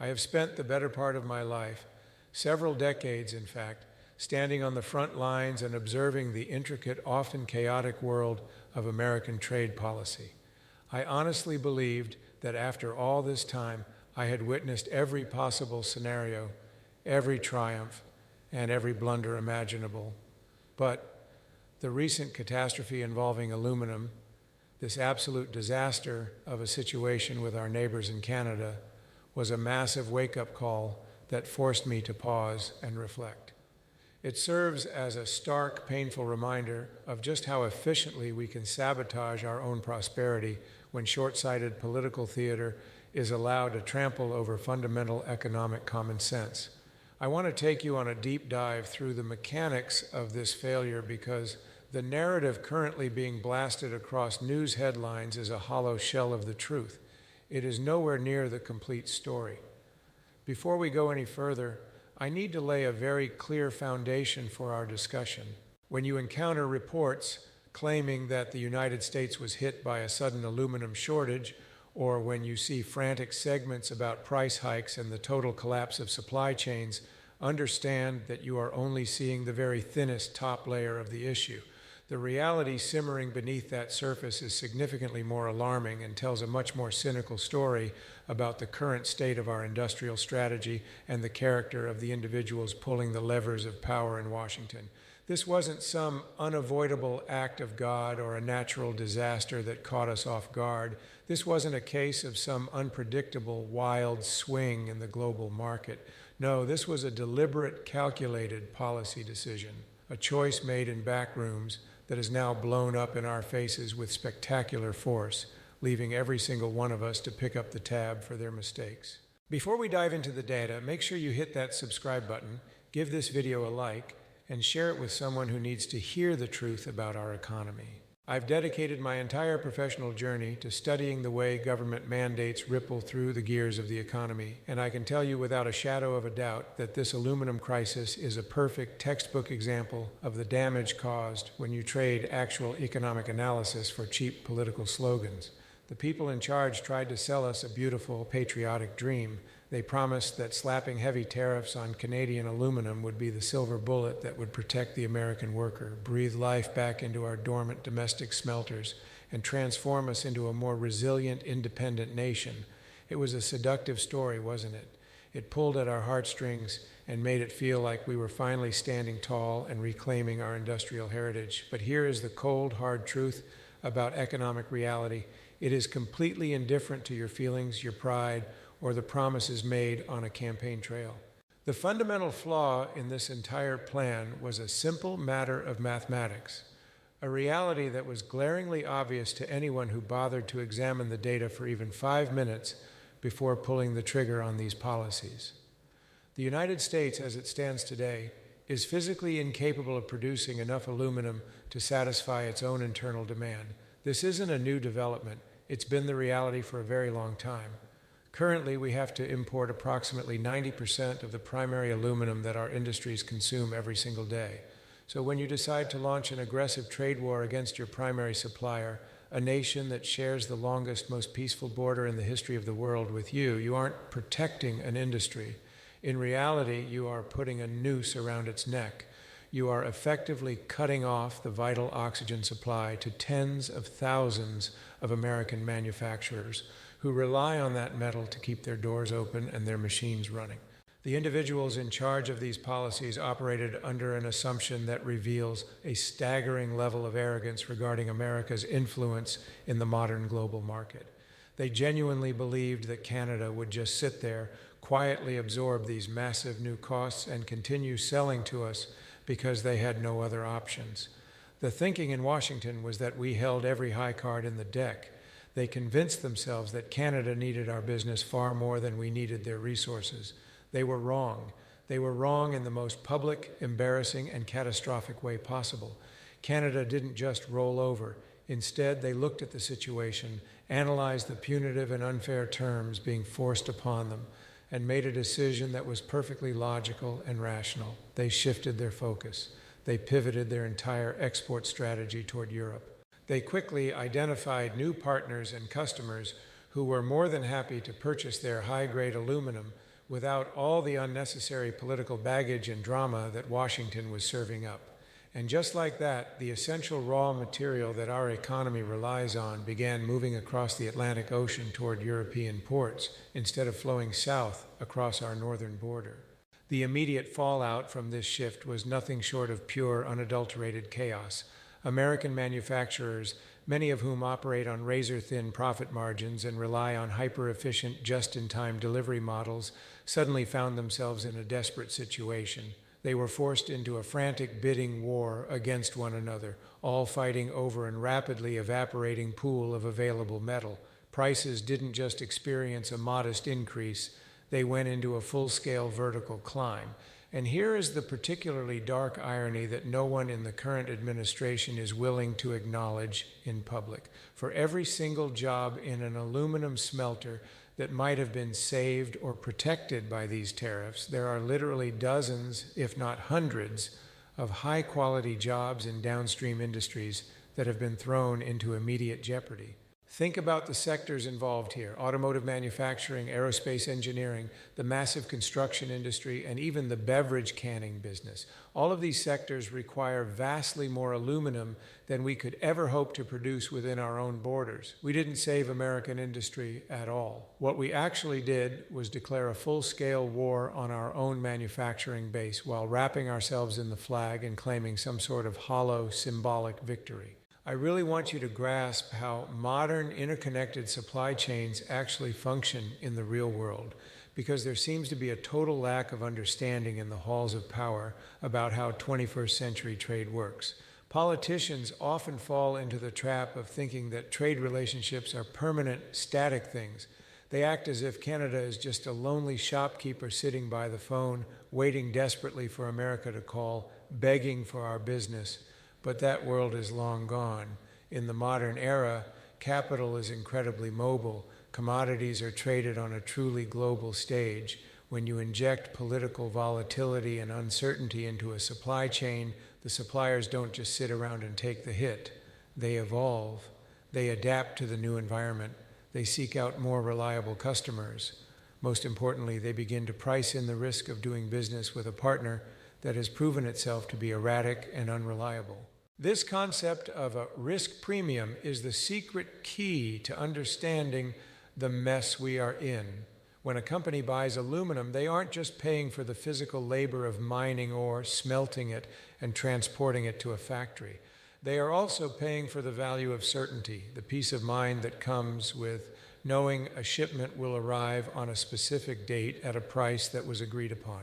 I have spent the better part of my life, several decades in fact, standing on the front lines and observing the intricate, often chaotic world of American trade policy. I honestly believed that after all this time, I had witnessed every possible scenario, every triumph, and every blunder imaginable. But the recent catastrophe involving aluminum, this absolute disaster of a situation with our neighbors in Canada, was a massive wake-up call that forced me to pause and reflect. It serves as a stark, painful reminder of just how efficiently we can sabotage our own prosperity when short-sighted political theater is allowed to trample over fundamental economic common sense. I want to take you on a deep dive through the mechanics of this failure because the narrative currently being blasted across news headlines is a hollow shell of the truth. It is nowhere near the complete story. Before we go any further, I need to lay a very clear foundation for our discussion. When you encounter reports claiming that the United States was hit by a sudden aluminum shortage, or when you see frantic segments about price hikes and the total collapse of supply chains, understand that you are only seeing the very thinnest top layer of the issue. The reality simmering beneath that surface is significantly more alarming and tells a much more cynical story about the current state of our industrial strategy and the character of the individuals pulling the levers of power in Washington. This wasn't some unavoidable act of God or a natural disaster that caught us off guard. This wasn't a case of some unpredictable, wild swing in the global market. No, this was a deliberate, calculated policy decision, a choice made in back rooms that is now blown up in our faces with spectacular force, leaving every single one of us to pick up the tab for their mistakes. Before we dive into the data, make sure you hit that subscribe button, give this video a like, and share it with someone who needs to hear the truth about our economy. I've dedicated my entire professional journey to studying the way government mandates ripple through the gears of the economy, and I can tell you without a shadow of a doubt that this aluminum crisis is a perfect textbook example of the damage caused when you trade actual economic analysis for cheap political slogans. The people in charge tried to sell us a beautiful, patriotic dream. They promised that slapping heavy tariffs on Canadian aluminum would be the silver bullet that would protect the American worker, breathe life back into our dormant domestic smelters, and transform us into a more resilient, independent nation. It was a seductive story, wasn't it? It pulled at our heartstrings and made it feel like we were finally standing tall and reclaiming our industrial heritage. But here is the cold, hard truth about economic reality. It is completely indifferent to your feelings, your pride, or the promises made on a campaign trail. The fundamental flaw in this entire plan was a simple matter of mathematics, a reality that was glaringly obvious to anyone who bothered to examine the data for even 5 minutes before pulling the trigger on these policies. The United States, as it stands today, is physically incapable of producing enough aluminum to satisfy its own internal demand. This isn't a new development. It's been the reality for a very long time. Currently, we have to import approximately 90% of the primary aluminum that our industries consume every single day. So when you decide to launch an aggressive trade war against your primary supplier, a nation that shares the longest, most peaceful border in the history of the world with you, you aren't protecting an industry. In reality, you are putting a noose around its neck. You are effectively cutting off the vital oxygen supply to tens of thousands of American manufacturers who rely on that metal to keep their doors open and their machines running. The individuals in charge of these policies operated under an assumption that reveals a staggering level of arrogance regarding America's influence in the modern global market. They genuinely believed that Canada would just sit there, quietly absorb these massive new costs and continue selling to us because they had no other options. The thinking in Washington was that we held every high card in the deck. They convinced themselves that Canada needed our business far more than we needed their resources. They were wrong. They were wrong in the most public, embarrassing, and catastrophic way possible. Canada didn't just roll over. Instead, they looked at the situation, analyzed the punitive and unfair terms being forced upon them, and made a decision that was perfectly logical and rational. They shifted their focus. They pivoted their entire export strategy toward Europe. They quickly identified new partners and customers who were more than happy to purchase their high-grade aluminum without all the unnecessary political baggage and drama that Washington was serving up. And just like that, the essential raw material that our economy relies on began moving across the Atlantic Ocean toward European ports instead of flowing south across our northern border. The immediate fallout from this shift was nothing short of pure, unadulterated chaos. American manufacturers, many of whom operate on razor-thin profit margins and rely on hyper-efficient, just-in-time delivery models, suddenly found themselves in a desperate situation. They were forced into a frantic bidding war against one another, all fighting over a rapidly evaporating pool of available metal. Prices didn't just experience a modest increase, they went into a full-scale vertical climb. And here is the particularly dark irony that no one in the current administration is willing to acknowledge in public. For every single job in an aluminum smelter that might have been saved or protected by these tariffs, there are literally dozens, if not hundreds, of high-quality jobs in downstream industries that have been thrown into immediate jeopardy. Think about the sectors involved here: automotive manufacturing, aerospace engineering, the massive construction industry, and even the beverage canning business. All of these sectors require vastly more aluminum than we could ever hope to produce within our own borders. We didn't save American industry at all. What we actually did was declare a full-scale war on our own manufacturing base while wrapping ourselves in the flag and claiming some sort of hollow, symbolic victory. I really want you to grasp how modern interconnected supply chains actually function in the real world, because there seems to be a total lack of understanding in the halls of power about how 21st century trade works. Politicians often fall into the trap of thinking that trade relationships are permanent, static things. They act as if Canada is just a lonely shopkeeper sitting by the phone, waiting desperately for America to call, begging for our business. But that world is long gone. In the modern era, capital is incredibly mobile. Commodities are traded on a truly global stage. When you inject political volatility and uncertainty into a supply chain, the suppliers don't just sit around and take the hit. They evolve. They adapt to the new environment. They seek out more reliable customers. Most importantly, they begin to price in the risk of doing business with a partner that has proven itself to be erratic and unreliable. This concept of a risk premium is the secret key to understanding the mess we are in. When a company buys aluminum, they aren't just paying for the physical labor of mining ore, smelting it, and transporting it to a factory. They are also paying for the value of certainty, the peace of mind that comes with knowing a shipment will arrive on a specific date at a price that was agreed upon.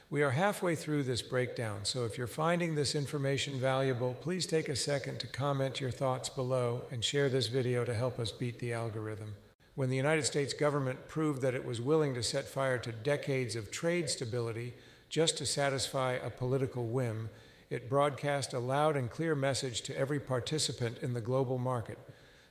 We are halfway through this breakdown, so if you're finding this information valuable, please take a second to comment your thoughts below and share this video to help us beat the algorithm. When the United States government proved that it was willing to set fire to decades of trade stability just to satisfy a political whim, it broadcast a loud and clear message to every participant in the global market.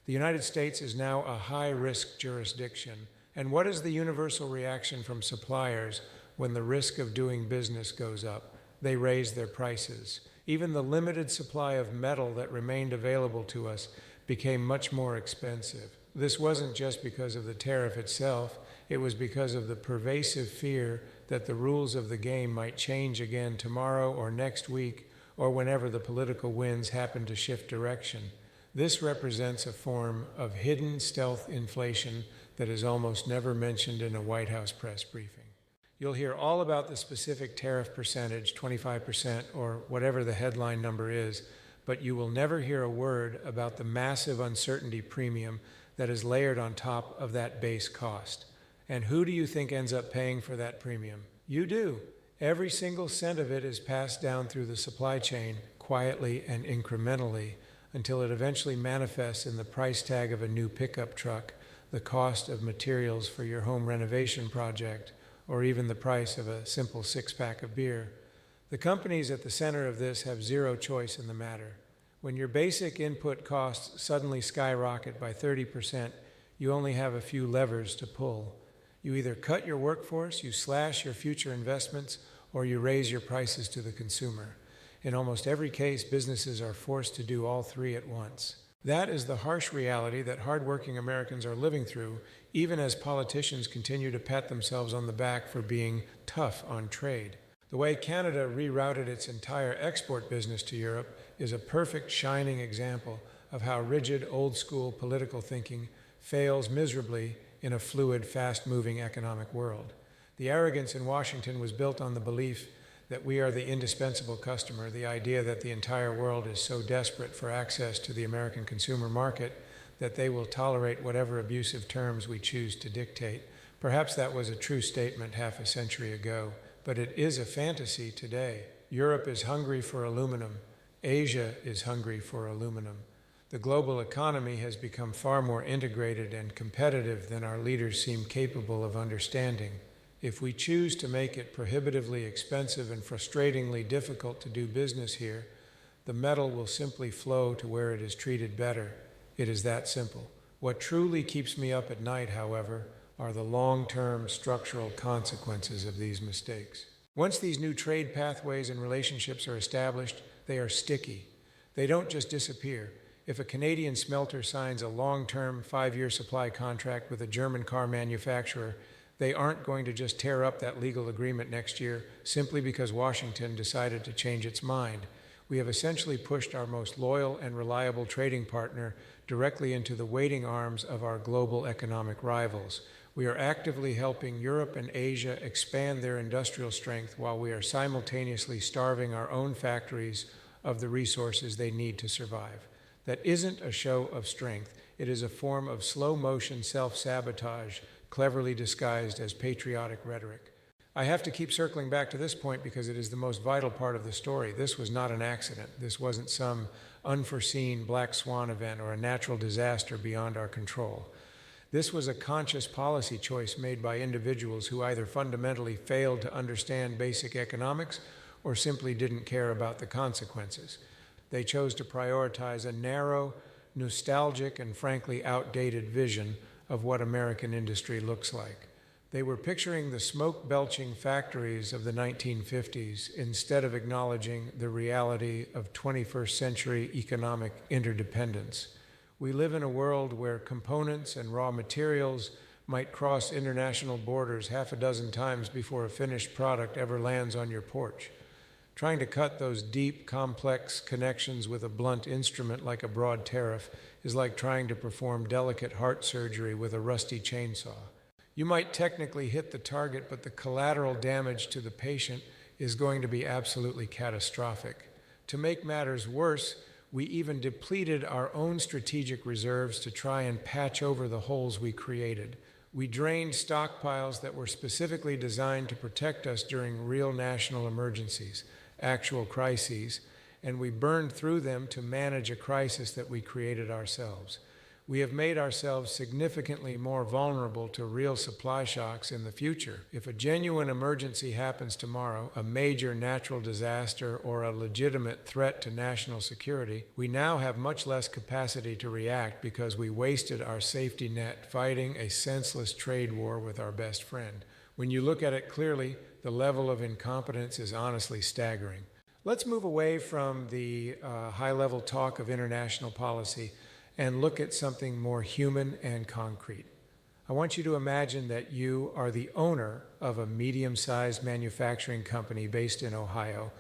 The United States is now a high-risk jurisdiction. And what is the universal reaction from suppliers when the risk of doing business goes up? They raise their prices. Even the limited supply of metal that remained available to us became much more expensive. This wasn't just because of the tariff itself, it was because of the pervasive fear that the rules of the game might change again tomorrow or next week, or whenever the political winds happen to shift direction. This represents a form of hidden stealth inflation that is almost never mentioned in a White House press briefing. You'll hear all about the specific tariff percentage, 25% or whatever the headline number is, but you will never hear a word about the massive uncertainty premium that is layered on top of that base cost. And who do you think ends up paying for that premium? You do. Every single cent of it is passed down through the supply chain quietly and incrementally until it eventually manifests in the price tag of a new pickup truck, the cost of materials for your home renovation project, or even the price of a simple six-pack of beer. The companies at the center of this have zero choice in the matter. When your basic input costs suddenly skyrocket by 30%, you only have a few levers to pull. You either cut your workforce, you slash your future investments, or you raise your prices to the consumer. In almost every case, businesses are forced to do all three at once. That is the harsh reality that hardworking Americans are living through, even as politicians continue to pat themselves on the back for being tough on trade. The way Canada rerouted its entire export business to Europe is a perfect shining example of how rigid, old-school political thinking fails miserably in a fluid, fast-moving economic world. The arrogance in Washington was built on the belief that we are the indispensable customer, the idea that the entire world is so desperate for access to the American consumer market that they will tolerate whatever abusive terms we choose to dictate. Perhaps that was a true statement half a century ago, but it is a fantasy today. Europe is hungry for aluminum. Asia is hungry for aluminum. The global economy has become far more integrated and competitive than our leaders seem capable of understanding. If we choose to make it prohibitively expensive and frustratingly difficult to do business here, the metal will simply flow to where it is treated better. It is that simple. What truly keeps me up at night, however, are the long-term structural consequences of these mistakes. Once these new trade pathways and relationships are established, they are sticky. They don't just disappear. If a Canadian smelter signs a long-term 5-year supply contract with a German car manufacturer, they aren't going to just tear up that legal agreement next year simply because Washington decided to change its mind. We have essentially pushed our most loyal and reliable trading partner directly into the waiting arms of our global economic rivals. We are actively helping Europe and Asia expand their industrial strength while we are simultaneously starving our own factories of the resources they need to survive. That isn't a show of strength. It is a form of slow-motion self-sabotage, cleverly disguised as patriotic rhetoric. I have to keep circling back to this point because it is the most vital part of the story. This was not an accident. This wasn't some unforeseen black swan event or a natural disaster beyond our control. This was a conscious policy choice made by individuals who either fundamentally failed to understand basic economics or simply didn't care about the consequences. They chose to prioritize a narrow, nostalgic, and frankly outdated vision of what American industry looks like. They were picturing the smoke-belching factories of the 1950s instead of acknowledging the reality of 21st century economic interdependence. We live in a world where components and raw materials might cross international borders half a dozen times before a finished product ever lands on your porch. Trying to cut those deep, complex connections with a blunt instrument like a broad tariff is like trying to perform delicate heart surgery with a rusty chainsaw. You might technically hit the target, but the collateral damage to the patient is going to be absolutely catastrophic. To make matters worse, we even depleted our own strategic reserves to try and patch over the holes we created. We drained stockpiles that were specifically designed to protect us during real national emergencies, actual crises, and we burned through them to manage a crisis that we created ourselves. We have made ourselves significantly more vulnerable to real supply shocks in the future. If a genuine emergency happens tomorrow, a major natural disaster or a legitimate threat to national security, we now have much less capacity to react because we wasted our safety net fighting a senseless trade war with our best friend. When you look at it clearly, the level of incompetence is honestly staggering. Let's move away from the high-level talk of international policy and look at something more human and concrete. I want you to imagine that you are the owner of a medium-sized manufacturing company based in Ohio.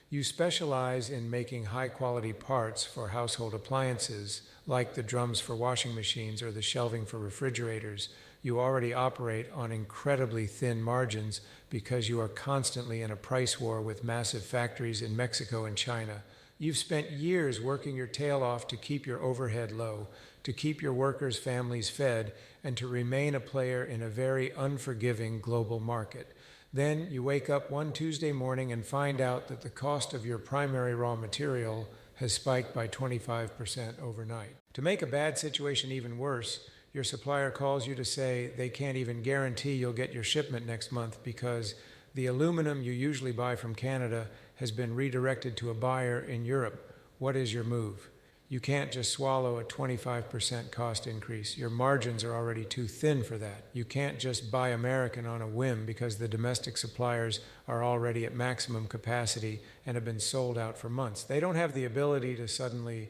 You specialize in making high-quality parts for household appliances, like the drums for washing machines or the shelving for refrigerators. You already operate on incredibly thin margins because you are constantly in a price war with massive factories in Mexico and China. You've spent years working your tail off to keep your overhead low, to keep your workers' families fed, and to remain a player in a very unforgiving global market. Then you wake up one Tuesday morning and find out that the cost of your primary raw material has spiked by 25% overnight. To make a bad situation even worse, your supplier calls you to say they can't even guarantee you'll get your shipment next month because the aluminum you usually buy from Canada has been redirected to a buyer in Europe. What is your move? You can't just swallow a 25% cost increase. Your margins are already too thin for that. You can't just buy American on a whim because the domestic suppliers are already at maximum capacity and have been sold out for months. They don't have the ability to suddenly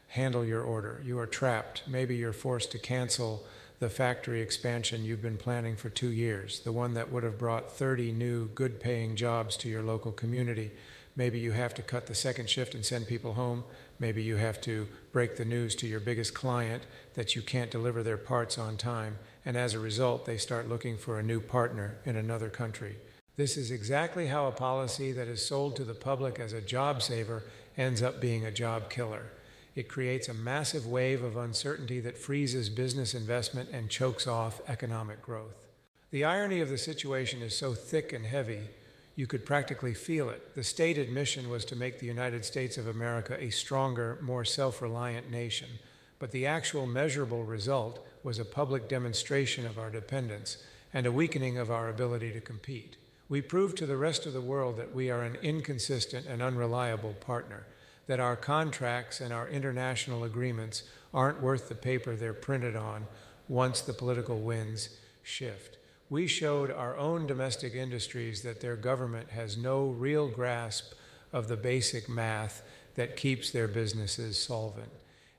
handle your order. You are trapped. Maybe you're forced to cancel the factory expansion you've been planning for 2 years, the one that would have brought 30 new good-paying jobs to your local community. Maybe you have to cut the second shift and send people home. Maybe you have to break the news to your biggest client that you can't deliver their parts on time, and as a result, they start looking for a new partner in another country. This is exactly how a policy that is sold to the public as a job saver ends up being a job killer. It creates a massive wave of uncertainty that freezes business investment and chokes off economic growth. The irony of the situation is so thick and heavy, you could practically feel it. The stated mission was to make the United States of America a stronger, more self-reliant nation, but the actual measurable result was a public demonstration of our dependence and a weakening of our ability to compete. We proved to the rest of the world that we are an inconsistent and unreliable partner, that our contracts and our international agreements aren't worth the paper they're printed on once the political winds shift. We showed our own domestic industries that their government has no real grasp of the basic math that keeps their businesses solvent.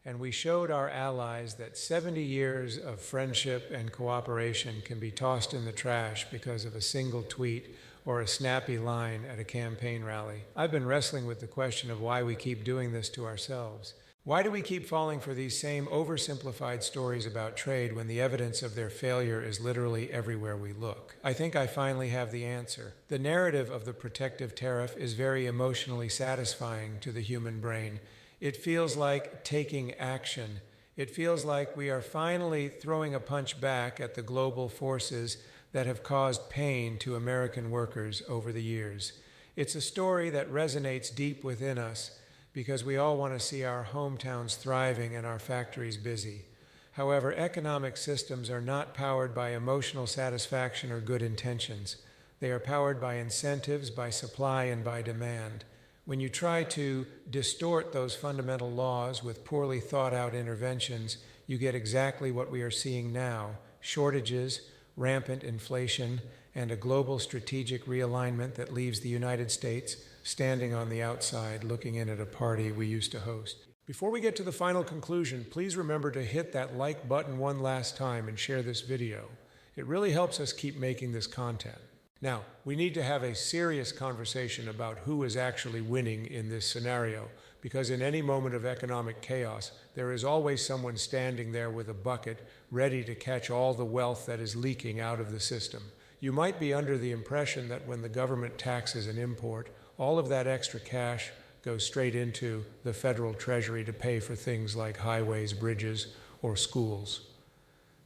And we showed our allies that 70 years of friendship and cooperation can be tossed in the trash because of a single tweet or a snappy line at a campaign rally. I've been wrestling with the question of why we keep doing this to ourselves. Why do we keep falling for these same oversimplified stories about trade when the evidence of their failure is literally everywhere we look? I think I finally have the answer. The narrative of the protective tariff is very emotionally satisfying to the human brain. It feels like taking action. It feels like we are finally throwing a punch back at the global forces that have caused pain to American workers over the years. It's a story that resonates deep within us because we all want to see our hometowns thriving and our factories busy. However, economic systems are not powered by emotional satisfaction or good intentions. They are powered by incentives, by supply, and by demand. When you try to distort those fundamental laws with poorly thought out interventions, you get exactly what we are seeing now: shortages, rampant inflation, and a global strategic realignment that leaves the United States standing on the outside looking in at a party we used to host. Before we get to the final conclusion, please remember to hit that like button one last time and share this video. It really helps us keep making this content. Now, we need to have a serious conversation about who is actually winning in this scenario, because in any moment of economic chaos, there is always someone standing there with a bucket ready to catch all the wealth that is leaking out of the system. You might be under the impression that when the government taxes an import, all of that extra cash goes straight into the federal treasury to pay for things like highways, bridges, or schools.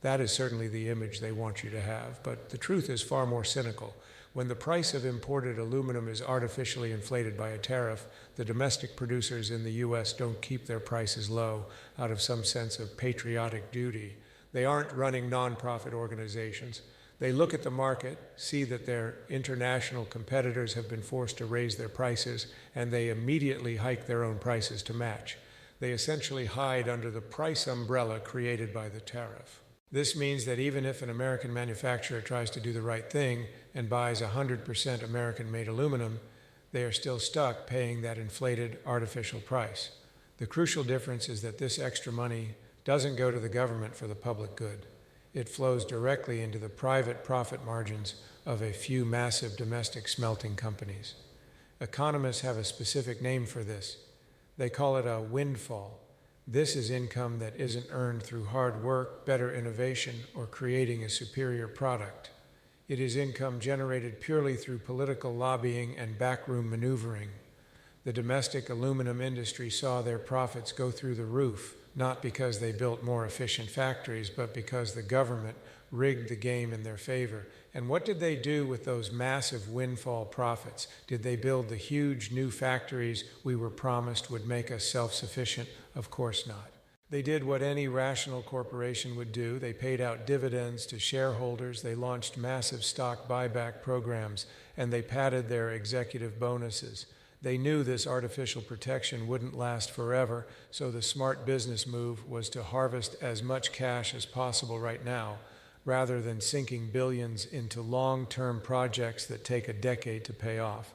That is certainly the image they want you to have, but the truth is far more cynical. When the price of imported aluminum is artificially inflated by a tariff, the domestic producers in the U.S. don't keep their prices low out of some sense of patriotic duty. They aren't running nonprofit organizations. They look at the market, see that their international competitors have been forced to raise their prices, and they immediately hike their own prices to match. They essentially hide under the price umbrella created by the tariff. This means that even if an American manufacturer tries to do the right thing and buys 100% American-made aluminum, they are still stuck paying that inflated artificial price. The crucial difference is that this extra money doesn't go to the government for the public good. It flows directly into the private profit margins of a few massive domestic smelting companies. Economists have a specific name for this. They call it a windfall. This is income that isn't earned through hard work, better innovation, or creating a superior product. It is income generated purely through political lobbying and backroom maneuvering. The domestic aluminum industry saw their profits go through the roof, not because they built more efficient factories, but because the government rigged the game in their favor. And what did they do with those massive windfall profits? Did they build the huge new factories we were promised would make us self-sufficient? Of course not. They did what any rational corporation would do. They paid out dividends to shareholders, they launched massive stock buyback programs, and they padded their executive bonuses. They knew this artificial protection wouldn't last forever, so the smart business move was to harvest as much cash as possible right now, rather than sinking billions into long-term projects that take a decade to pay off.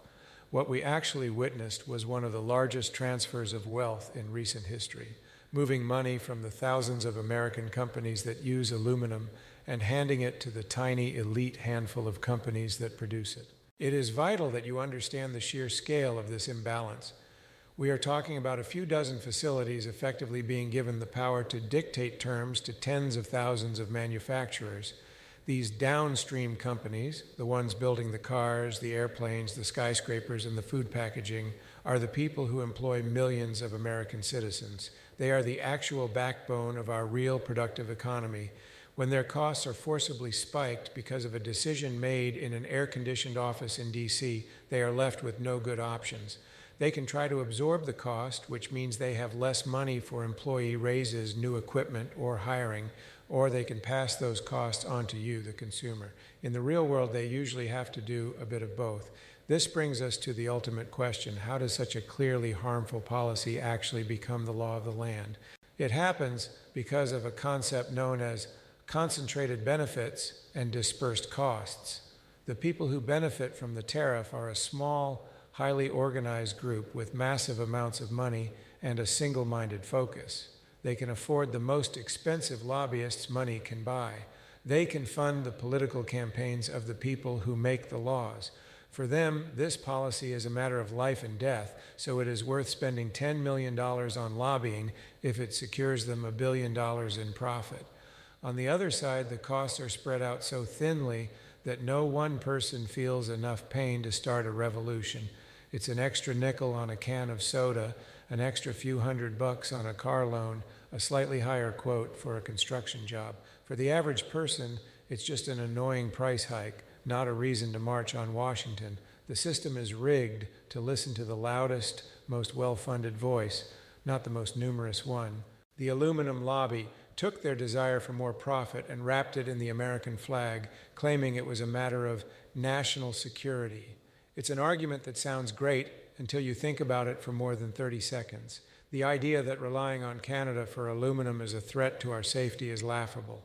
What we actually witnessed was one of the largest transfers of wealth in recent history. moving money from the thousands of American companies that use aluminum and handing it to the tiny elite handful of companies that produce it. It is vital that you understand the sheer scale of this imbalance. We are talking about a few dozen facilities effectively being given the power to dictate terms to tens of thousands of manufacturers. These downstream companies, the ones building the cars, the airplanes, the skyscrapers, and the food packaging, are the people who employ millions of American citizens. They are the actual backbone of our real productive economy. When their costs are forcibly spiked because of a decision made in an air-conditioned office in D.C., they are left with no good options. They can try to absorb the cost, which means they have less money for employee raises, new equipment, or hiring, or they can pass those costs on to you, the consumer. In the real world, they usually have to do a bit of both. This brings us to the ultimate question: how does such a clearly harmful policy actually become the law of the land? It happens because of a concept known as concentrated benefits and dispersed costs. The people who benefit from the tariff are a small, highly organized group with massive amounts of money and a single-minded focus. They can afford the most expensive lobbyists money can buy. They can fund the political campaigns of the people who make the laws. For them, this policy is a matter of life and death, so it is worth spending $10 million on lobbying if it secures them $1 billion in profit. On the other side, the costs are spread out so thinly that no one person feels enough pain to start a revolution. It's an extra nickel on a can of soda, an extra few $100 on a car loan, a slightly higher quote for a construction job. For the average person, it's just an annoying price hike, not a reason to march on Washington. The system is rigged to listen to the loudest, most well-funded voice, not the most numerous one. The aluminum lobby took their desire for more profit and wrapped it in the American flag, claiming it was a matter of national security. It's an argument that sounds great until you think about it for more than 30 seconds. The idea that relying on Canada for aluminum is a threat to our safety is laughable.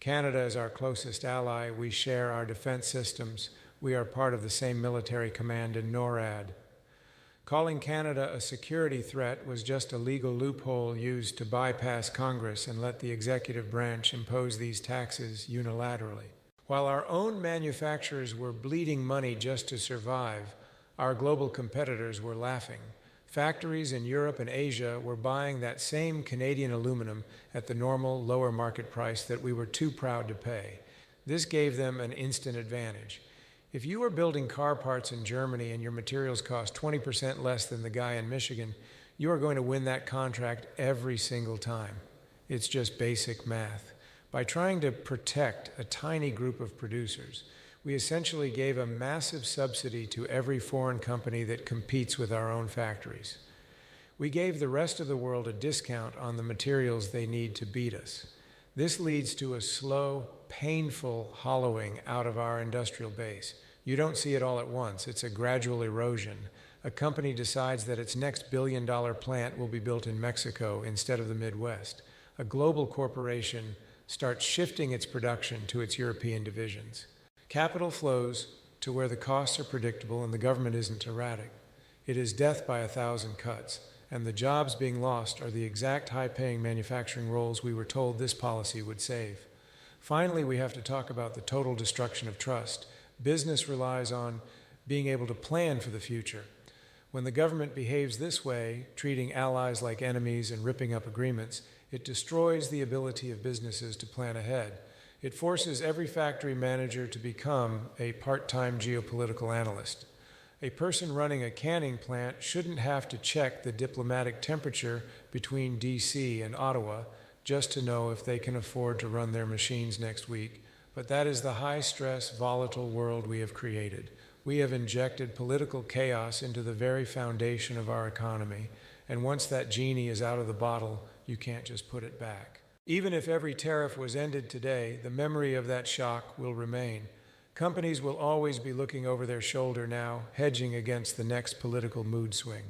Canada is our closest ally. We share our defense systems. We are part of the same military command in NORAD. Calling Canada a security threat was just a legal loophole used to bypass Congress and let the executive branch impose these taxes unilaterally. While our own manufacturers were bleeding money just to survive, our global competitors were laughing. Factories in Europe and Asia were buying that same Canadian aluminum at the normal lower market price that we were too proud to pay. This gave them an instant advantage. If you are building car parts in Germany and your materials cost 20% less than the guy in Michigan, you are going to win that contract every single time. It's just basic math. By trying to protect a tiny group of producers, we essentially gave a massive subsidy to every foreign company that competes with our own factories. We gave the rest of the world a discount on the materials they need to beat us. This leads to a slow, painful hollowing out of our industrial base. You don't see it all at once. It's a gradual erosion. A company decides that its next billion-dollar plant will be built in Mexico instead of the Midwest. A global corporation starts shifting its production to its European divisions. Capital flows to where the costs are predictable and the government isn't erratic. It is death by 1,000 cuts, and the jobs being lost are the exact high-paying manufacturing roles we were told this policy would save. Finally, we have to talk about the total destruction of trust. Business relies on being able to plan for the future. When the government behaves this way, treating allies like enemies and ripping up agreements, it destroys the ability of businesses to plan ahead. It forces every factory manager to become a part-time geopolitical analyst. A person running a canning plant shouldn't have to check the diplomatic temperature between D.C. and Ottawa just to know if they can afford to run their machines next week. But that is the high-stress, volatile world we have created. We have injected political chaos into the very foundation of our economy, and once that genie is out of the bottle, you can't just put it back. Even if every tariff was ended today, the memory of that shock will remain. Companies will always be looking over their shoulder now, hedging against the next political mood swing.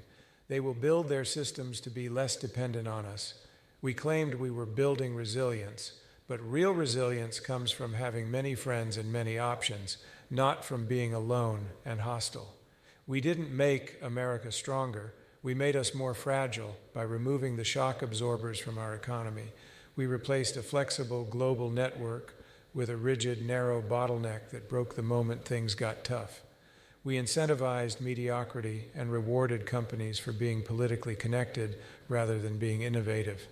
They will build their systems to be less dependent on us. We claimed we were building resilience, but real resilience comes from having many friends and many options, not from being alone and hostile. We didn't make America stronger. We made us more fragile by removing the shock absorbers from our economy. We replaced a flexible global network with a rigid, narrow bottleneck that broke the moment things got tough. We incentivized mediocrity and rewarded companies for being politically connected rather than being innovative.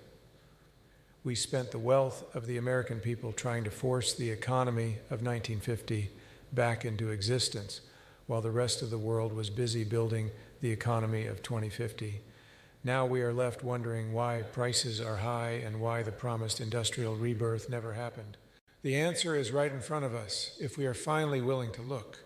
We spent the wealth of the American people trying to force the economy of 1950 back into existence, while the rest of the world was busy building the economy of 2050. Now we are left wondering why prices are high and why the promised industrial rebirth never happened. The answer is right in front of us if we are finally willing to look.